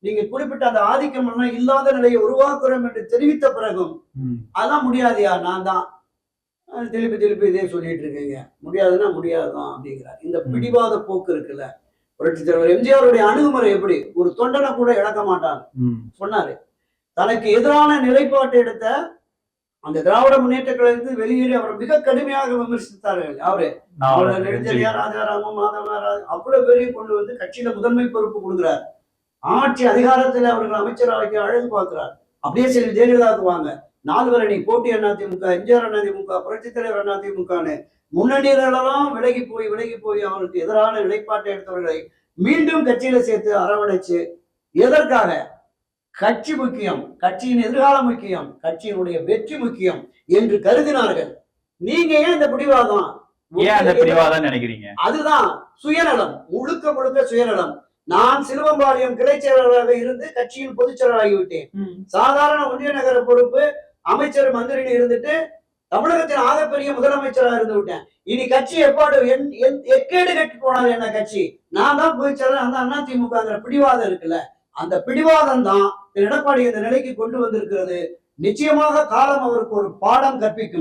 நீங்க குறிப்பிட்ட அந்த ஆதிக்கம் எல்லாம் இல்லாத நிலையை உருவாக்குறோம் என்று தெரிவித்த பிறகும் அதான் முடியாதுயா, நான் தான் திருப்பி திருப்பி இதே சொல்லிட்டு இருக்கீங்க, முடியாதுன்னா முடியாதுதான் அப்படிங்கிறார். இந்த பிடிவாத போக்கு இருக்குல்ல, புரட்சி தலைவர் எம்ஜிஆருடைய அணுகுமுறை எப்படி, ஒரு தொண்டனை கூட இழக்க மாட்டார் சொன்னாரு. தனக்கு எதிரான நிலைப்பாட்டை எடுத்த அந்த திராவிட முன்னேற்ற கழகத்தில் வெளியேறி அவர் மிக கடுமையாக விமர்சித்தார்கள். அவரு நெடுஞ்செழியா, ராஜாராமம், மாதவராஜ் அவ்வளவு பேரையும் கொண்டு வந்து கட்சியில முதன்மை பொறுப்பு கொடுக்கிறார். ஆட்சி அதிகாரத்தில் அவர்கள் அமைச்சரவைக்கு அழகு பார்க்கிறார். அப்படியே செல்வி ஜெயலலிதாவுக்கு வாங்க, 4 பேர் அணி போட்டி அதிமுக, எம்ஜிஆர் அதிமுக, புரட்சி தலைவர் அதிமுகன்னு முன்னணிகளெல்லாம் விலகி போய் அவருக்கு எதிரான நிலைப்பாட்டை எடுத்தவர்களை மீண்டும் கட்சியில சேர்த்து அரவணைச்சு, எதற்காக? கட்சி முக்கியம், கட்சியின் எதிர்காலம் முக்கியம், கட்சியினுடைய வெற்றி முக்கியம் என்று கருதினார்கள். நீங்க ஏன் இந்த பிடிவாதம் நினைக்கிறீங்க? அதுதான் சுயநலம், முழுக்க சுயநலம். நான் சிலுவம்பாளையம் கிளை செயலாளராக இருந்து கட்சியின் பொதுச் செயலாளராகிவிட்டேன். சாதாரண ஒன்றிய நகர பொறுப்பு அமைச்சர் மந்திரியில் இருந்துட்டு தமிழகத்தின் ஆகப்பெரிய முதலமைச்சராக இருந்து விட்டேன். இனி கட்சி எப்பாடு எக்கேடு கட்டி போனாரு என்ன கட்சி, நான் தான் பொதுச் செயலாளர், அந்த அதிமுகங்கிற பிடிவாதம் இருக்குல்ல, அந்த பிடிவாதம் தான் எடப்பாடி இந்த நிலைக்கு கொண்டு வந்திருக்கிறது. நிச்சயமாக காலம் அவருக்கு ஒரு பாடம் கற்பிக்கும்.